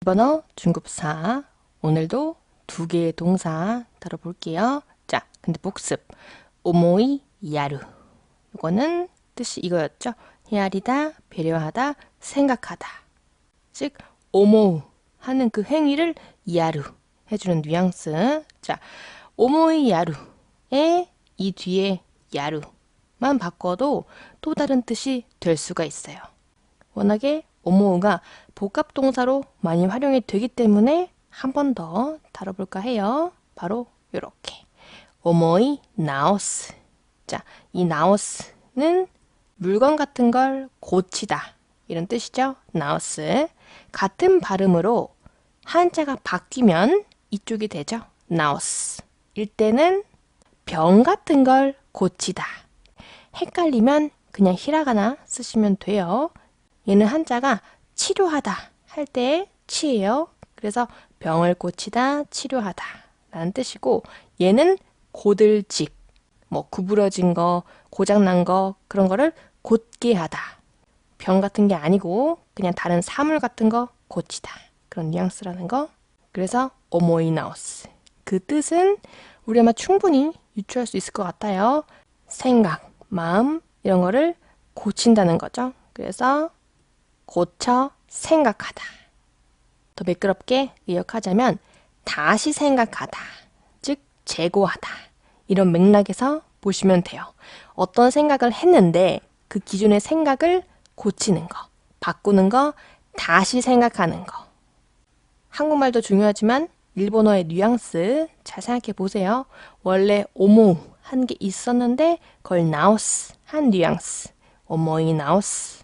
일본어 중급사 오늘도 두 개의 동사 다뤄볼게요. 자, 근데 복습 오모이 야루 이거는 뜻이 이거였죠. 헤아리다, 배려하다, 생각하다. 즉 오모우 하는 그 행위를 야루 해주는 뉘앙스. 자, 오모이 야루에 이 뒤에 야루만 바꿔도 또 다른 뜻이 될 수가 있어요. 워낙에 오모우가 복합동사로 많이 활용이 되기 때문에 한 번 더 다뤄볼까 해요. 바로 이렇게 오모이 나오스. 자, 이 나오스는 물건 같은 걸 고치다 이런 뜻이죠. 나오스. 같은 발음으로 한자가 바뀌면 이쪽이 되죠. 나오스. 일 때는 병 같은 걸 고치다. 헷갈리면 그냥 히라가나 쓰시면 돼요. 얘는 한자가 치료하다 할 때 치예요. 그래서 병을 고치다, 치료하다 라는 뜻이고, 얘는 고들직, 뭐 구부러진 거, 고장난 거 그런 거를 곧게 하다. 병 같은 게 아니고 그냥 다른 사물 같은 거 고치다. 그런 뉘앙스라는 거. 그래서 오모이나오스. 그 뜻은 우리 아마 충분히 유추할 수 있을 것 같아요. 생각, 마음 이런 거를 고친다는 거죠. 그래서 고쳐 생각하다. 더 매끄럽게 의역하자면 다시 생각하다. 즉 재고하다. 이런 맥락에서 보시면 돼요. 어떤 생각을 했는데 그 기존의 생각을 고치는 거, 바꾸는 거, 다시 생각하는 거. 한국말도 중요하지만 일본어의 뉘앙스 잘 생각해 보세요. 원래 오모 한 게 있었는데 그걸 나오스 한 뉘앙스. 오모이 나오스.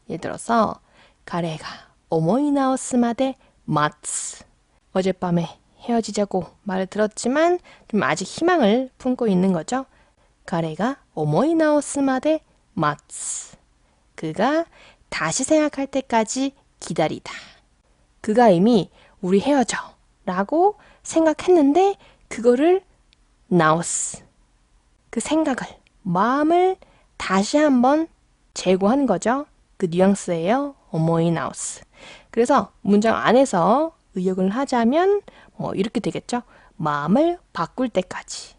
예를 들어서 가레가 오모이 나오스 마데 마츠. 어젯밤에 헤어지자고 말을 들었지만 좀 아직 희망을 품고 있는 거죠. 가레가 오모이 나오스 마데 마츠. 그가 다시 생각할 때까지 기다리다. 그가 이미 우리 헤어져 라고 생각했는데 그거를 나오스. 그 생각을, 마음을 다시 한번 재고하는 거죠. 그 뉘앙스예요. 오모이 나오스. 그래서 문장 안에서 의역을 하자면 이렇게 되겠죠. 마음을 바꿀 때까지.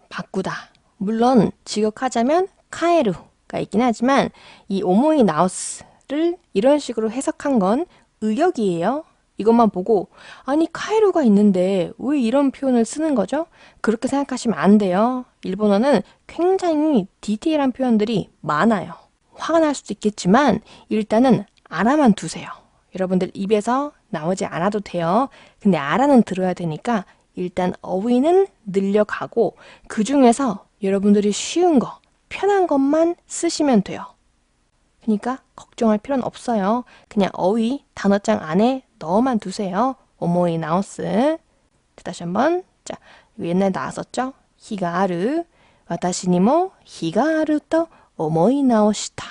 바꾸다. 물론 직역하자면 카에루가 있긴 하지만 이 오모이 나오스를 이런 식으로 해석한 건 의역이에요. 이것만 보고 아니 카에루가 있는데 왜 이런 표현을 쓰는 거죠? 그렇게 생각하시면 안 돼요. 일본어는 굉장히 디테일한 표현들이 많아요. 화가 날 수도 있겠지만 일단은 알아만 두세요. 여러분들 입에서 나오지 않아도 돼요. 근데 알아는 들어야 되니까 일단 어휘는 늘려가고 그 중에서 여러분들이 쉬운 거, 편한 것만 쓰시면 돼요. 그러니까 걱정할 필요는 없어요. 그냥 어휘 단어장 안에 넣어만 두세요. 오모이 나오스. 다시 한번. 자, 이거 옛날에 나왔었죠? 히가 아르. 와타시니모 히가 아르 또 오모이 나오시다.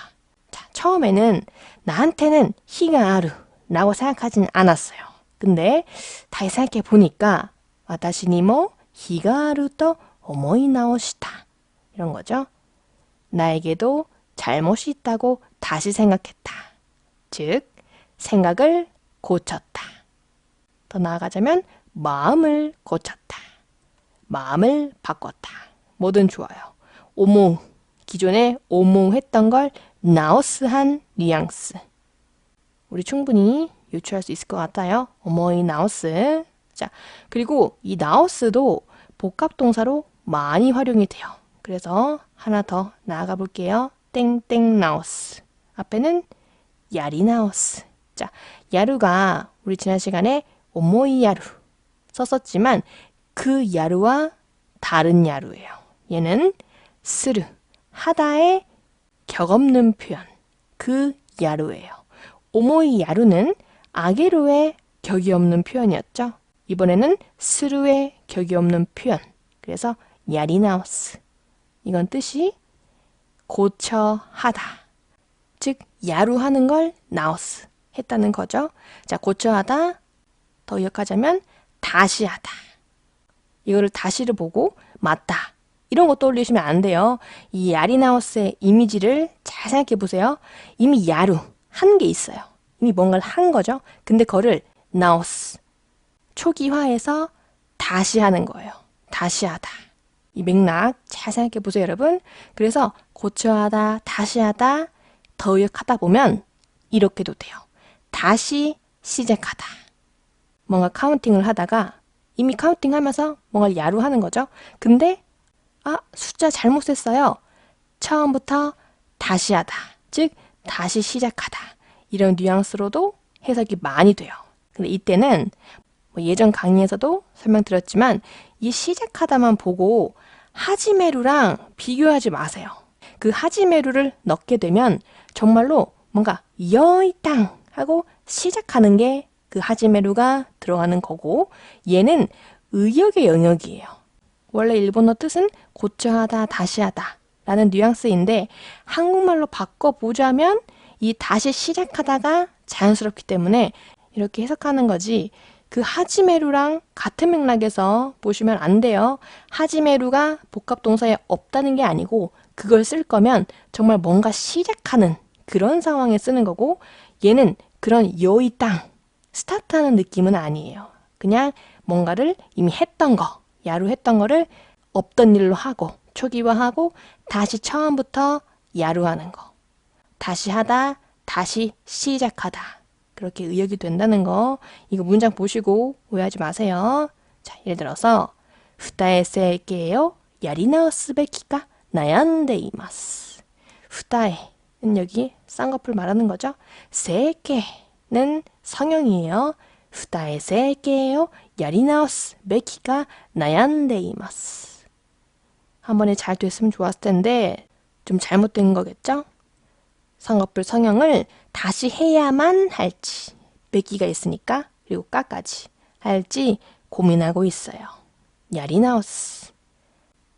자, 처음에는 나한테는 히가 아르 라고 생각하진 않았어요. 근데 다시 생각해 보니까 와타시니모 히가 아르 또 오모이 나오시다. 이런 거죠. 나에게도 잘못이 있다고 다시 생각했다. 즉, 생각을 고쳤다. 더 나아가자면 마음을 고쳤다. 마음을 바꿨다. 뭐든 좋아요. 오모, 기존에 오모했던 걸 나오스한 뉘앙스. 우리 충분히 유추할 수 있을 것 같아요. 오모이 나오스. 자, 그리고 이 나오스도 복합동사로 많이 활용이 돼요. 그래서 하나 더 나아가 볼게요. 땡땡 나오스. 앞에는 야리 나오스. 자, 야루가 우리 지난 시간에 오모이 야루 썼었지만 그 야루와 다른 야루예요. 얘는 스르, 하다의 격없는 표현. 그 야루예요. 오모이 야루는 아게루의 격이 없는 표현이었죠. 이번에는 스르의 격이 없는 표현. 그래서 야리 나오스. 이건 뜻이 고쳐 하다. 즉 야루하는 걸 나오스 했다는 거죠. 자, 고쳐 하다. 더 의역하자면 다시 하다. 이거를 다시를 보고 맞다. 이런 거 떠올리시면 안 돼요. 이 야리나우스의 이미지를 잘 생각해 보세요. 이미 야루 한 게 있어요. 이미 뭔가를 한 거죠. 근데 그거를 나오스. 초기화해서 다시 하는 거예요. 다시 하다. 이 맥락 잘 생각해 보세요, 여러분. 그래서 고쳐 하다, 다시 하다, 더역하다 보면 이렇게도 돼요. 다시 시작하다. 뭔가 카운팅을 하다가 이미 카운팅 하면서 뭔가를 야루하는 거죠. 근데 숫자 잘못 셌어요. 처음부터 다시 하다. 즉 다시 시작하다. 이런 뉘앙스로도 해석이 많이 돼요. 근데 이때는 예전 강의에서도 설명드렸지만 이 시작하다만 보고 하지메루랑 비교하지 마세요. 그 하지메루를 넣게 되면 정말로 뭔가 여이땅 하고 시작하는 게 그 하지메루가 들어가는 거고 얘는 의역의 영역이에요. 원래 일본어 뜻은 고쳐하다, 다시 하다 라는 뉘앙스인데 한국말로 바꿔보자면 이 다시 시작하다가 자연스럽기 때문에 이렇게 해석하는 거지 그 하지메루랑 같은 맥락에서 보시면 안 돼요. 하지메루가 복합동사에 없다는 게 아니고 그걸 쓸 거면 정말 뭔가 시작하는 그런 상황에 쓰는 거고 얘는 그런 여이땅 스타트하는 느낌은 아니에요. 그냥 뭔가를 이미 했던 거, 야루했던 거를 없던 일로 하고 초기화하고 다시 처음부터 야루하는 거. 다시 하다, 다시 시작하다. 그렇게 의역이 된다는 거. 이거 문장 보시고 오해하지 마세요. 자, 예를 들어서 후타에 세게요 야리나오스 베키가 나얀데 이마스. 후타에는 여기 쌍꺼풀 말하는 거죠. 세게는 성형이에요. 후타에 세게요 야리나오스 베키가 나얀데 이마스. 한 번에 잘 됐으면 좋았을 텐데 좀 잘못된 거겠죠? 쌍꺼풀 성형을 다시 해야만 할지, 베끼가 있으니까, 그리고 까까지 할지 고민하고 있어요. 야리나우스.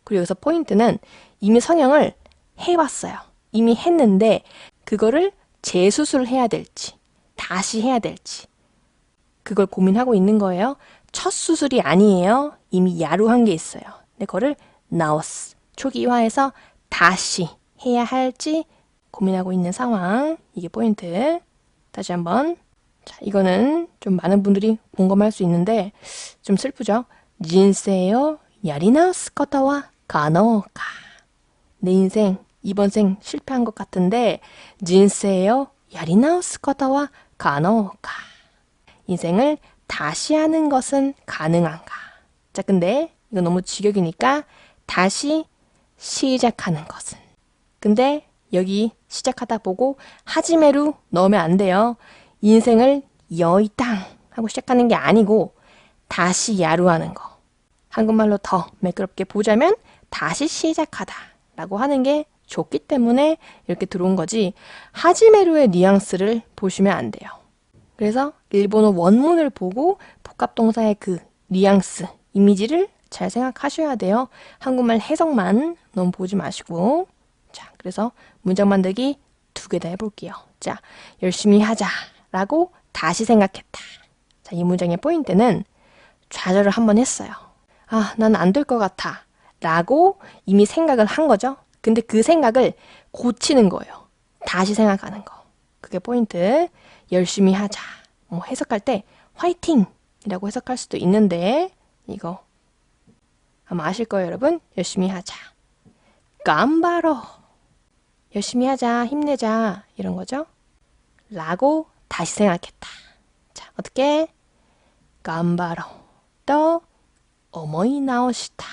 그리고 여기서 포인트는 이미 성형을 해봤어요. 이미 했는데 그거를 재수술해야 될지, 다시 해야 될지 그걸 고민하고 있는 거예요. 첫 수술이 아니에요. 이미 야루한 게 있어요. 근데 그거를 나우스, 초기화해서 다시 해야 할지 고민하고 있는 상황. 이게 포인트. 다시 한번. 자, 이거는 좀 많은 분들이 공감할 수 있는데 좀 슬프죠. 진세요 야리나우스 거타와 가노가. 내 인생 이번 생 실패한 것 같은데 진세요 야리나우스 거타와 가노가. 인생을 다시 하는 것은 가능한가. 자, 근데 이거 너무 직역이니까 다시 시작하는 것은. 근데 여기 시작하다 보고 하지메루 넣으면 안 돼요. 인생을 여이땅 하고 시작하는 게 아니고 다시 야루하는 거. 한국말로 더 매끄럽게 보자면 다시 시작하다 라고 하는 게 좋기 때문에 이렇게 들어온 거지 하지메루의 뉘앙스를 보시면 안 돼요. 그래서 일본어 원문을 보고 복합동사의 그 뉘앙스, 이미지를 잘 생각하셔야 돼요. 한국말 해석만 너무 보지 마시고. 자, 그래서 문장 만들기 2개 다 해볼게요. 자, 열심히 하자 라고 다시 생각했다. 자, 이 문장의 포인트는 좌절을 한번 했어요. 난 안 될 것 같아 라고 이미 생각을 한 거죠. 근데 그 생각을 고치는 거예요. 다시 생각하는 거. 그게 포인트. 열심히 하자. 해석할 때 화이팅! 이라고 해석할 수도 있는데 이거 아마 아실 거예요, 여러분. 열심히 하자. 깜바로. 열심히 하자, 힘내자 이런 거죠. 라고 다시 생각했다. 자, 어떻게? 깜바로 또 어머이 나오시다.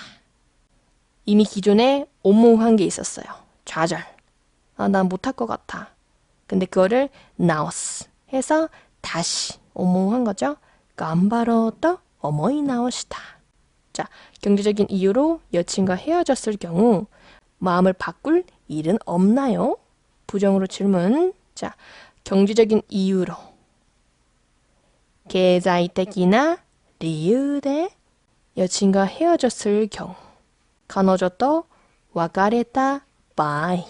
이미 기존에 오모한 게 있었어요. 좌절. 난 못할 것 같아. 근데 그거를 나오스 해서 다시 오모한 거죠. 깜바로 또 어머이 나오시다. 자, 경제적인 이유로 여친과 헤어졌을 경우 마음을 바꿀 일은 없나요? 부정으로 질문. 자, 경제적인 이유로. 계좌이택이나 리유대 여친과 헤어졌을 경우. 가노조と 와가레타 바이.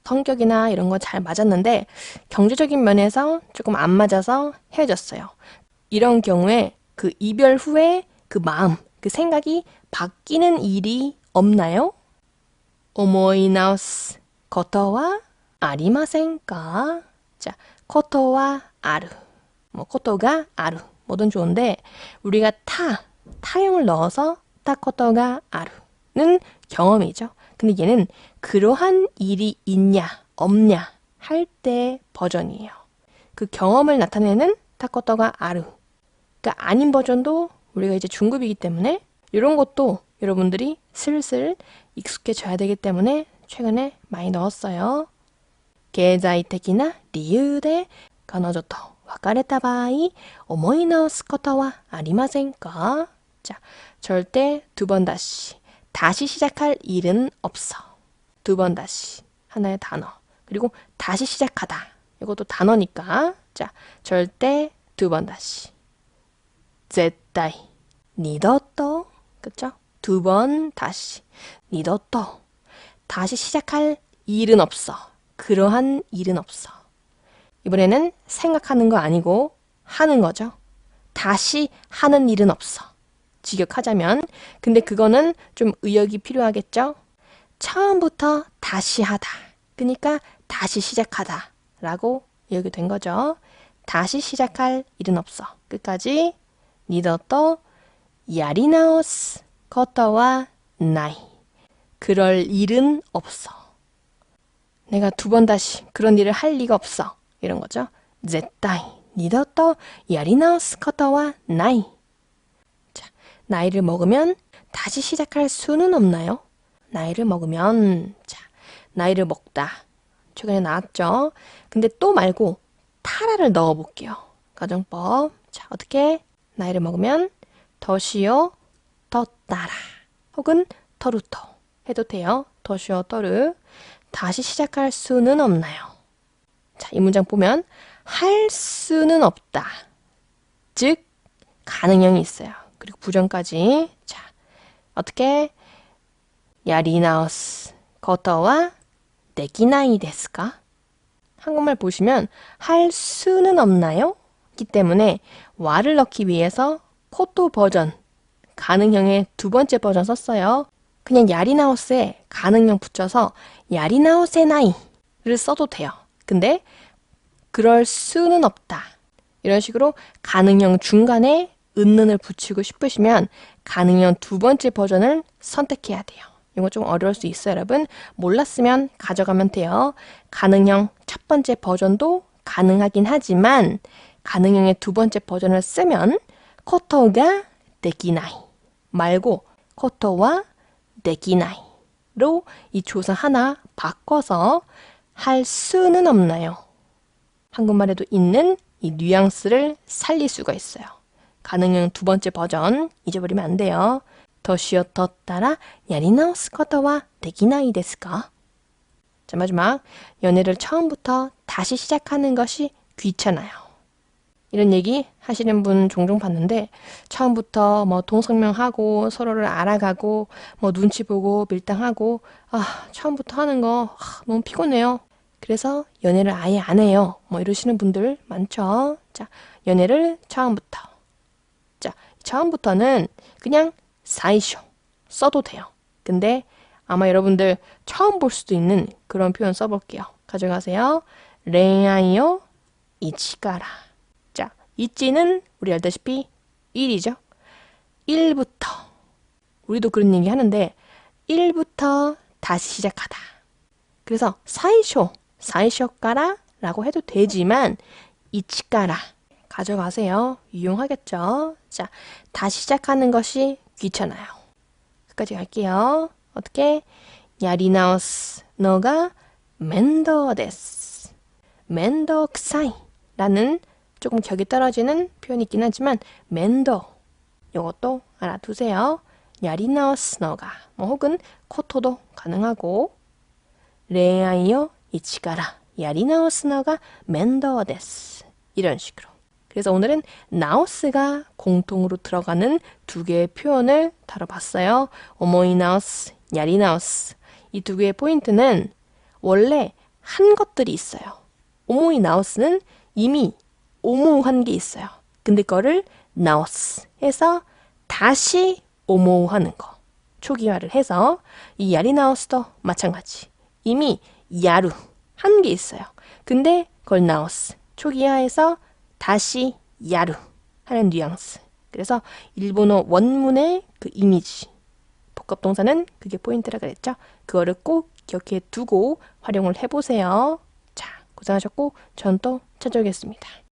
성격이나 이런 거 잘 맞았는데 경제적인 면에서 조금 안 맞아서 헤어졌어요. 이런 경우에 그 이별 후에 그 마음, 그 생각이 바뀌는 일이 없나요? 오모이 나오스 코토와 아리마센까? 자, 코토와 아루. 코토가 아루. 뭐든 좋은데 우리가 타형을 넣어서 타코토가 아루는 경험이죠. 근데 얘는 그러한 일이 있냐 없냐 할 때 버전이에요. 그 경험을 나타내는 타코토가 아루. 그러니까 아닌 버전도 우리가 이제 중급이기 때문에 이런 것도 여러분들이 슬슬 익숙해져야 되기 때문에 최근에 많이 넣었어요. 経済的な理由で彼女と別れた場合思い直すことはありませんか? 자, 절대 두 번 다시 시작할 일은 없어. 두 번 다시 하나의 단어. 그리고 다시 시작하다. 이것도 단어니까. 자, 절대 두 번 다시. 絶対二度と 그쵸? 두 번 다시. 二度と 다시 시작할 일은 없어. 그러한 일은 없어. 이번에는 생각하는 거 아니고 하는 거죠. 다시 하는 일은 없어. 직역하자면. 근데 그거는 좀 의역이 필요하겠죠? 처음부터 다시 하다. 그러니까 다시 시작하다. 라고 의역이 된 거죠. 다시 시작할 일은 없어. 끝까지. 二度とやり直すことはない. 그럴 일은 없어. 내가 두 번 다시 그런 일을 할 리가 없어. 이런 거죠. 絶対二度とやり直すことはない. 자, 나이를 먹으면 다시 시작할 수는 없나요? 나이를 먹으면, 자, 나이를 먹다. 최근에 나왔죠. 근데 또 말고 타라를 넣어 볼게요. 가정법. 자, 어떻게? 나이를 먹으면 더시요, 더 따라. 혹은 더루토 해도 돼요. 더시요, 더르. 다시 시작할 수는 없나요? 자, 이 문장 보면 할 수는 없다. 즉, 가능형이 있어요. 그리고 부정까지. 자, 어떻게? やり直すことはできないですか? 한국말 보시면 할 수는 없나요? 기 때문에 와를 넣기 위해서 코토 버전, 가능형의 두 번째 버전 썼어요. 그냥 야리나우스에 가능형 붙여서 야리나우세나이를 써도 돼요. 근데 그럴 수는 없다. 이런 식으로 가능형 중간에 은는을 붙이고 싶으시면 가능형 두 번째 버전을 선택해야 돼요. 이거 좀 어려울 수 있어요, 여러분. 몰랐으면 가져가면 돼요. 가능형 첫 번째 버전도 가능하긴 하지만 가능형의 두 번째 버전을 쓰면 코토가 데키나이 말고 코토와 데키나이로 이 조사 하나 바꿔서 할 수는 없나요? 한국말에도 있는 이 뉘앙스를 살릴 수가 있어요. 가능형 두 번째 버전 잊어버리면 안 돼요. 年を取ったらやり直すことはできないですか? 자, 마지막. 연애를 처음부터 다시 시작하는 것이 귀찮아요. 이런 얘기 하시는 분 종종 봤는데 처음부터 뭐 동성명하고 서로를 알아가고 뭐 눈치 보고 밀당하고 처음부터 하는 거 너무 피곤해요. 그래서 연애를 아예 안 해요. 뭐 이러시는 분들 많죠. 자, 연애를 처음부터. 자, 처음부터는 그냥 사이쇼 써도 돼요. 근데 아마 여러분들 처음 볼 수도 있는 그런 표현 써볼게요. 가져가세요. 恋愛を一から. 자, 이치는 우리 알다시피 1이죠. 1부터. 우리도 그런 얘기 하는데 1부터 다시 시작하다. 그래서 사이쇼から 라고 해도 되지만 이치까라 가져가세요. 유용하겠죠? 자, 다시 시작하는 것이 귀찮아요. 끝까지 갈게요. 어떻게? やり直すのが面倒です. 面倒くさい라는 조금 격이 떨어지는 표현이 있긴 하지만 面倒 이것도 알아두세요. やり直すのが뭐 혹은 코토도 가능하고 恋愛を一からやり直すのが面倒です. 이런 식으로. 그래서 오늘은 나우스가 공통으로 들어가는 두 개의 표현을 다뤄봤어요. 오모이 나우스, 야리 나우스. 이 두 개의 포인트는 원래 한 것들이 있어요. 오모이 나우스는 이미 오모한 게 있어요. 근데 그거를 나우스 해서 다시 오모하는 거. 초기화를 해서 이 야리 나우스도 마찬가지. 이미 야루 한 게 있어요. 근데 그걸 나우스 초기화해서 다시 야루 하는 뉘앙스. 그래서 일본어 원문의 그 이미지. 복합동사는 그게 포인트라 그랬죠. 그거를 꼭 기억해 두고 활용을 해보세요. 자, 고생하셨고 전 또 찾아오겠습니다.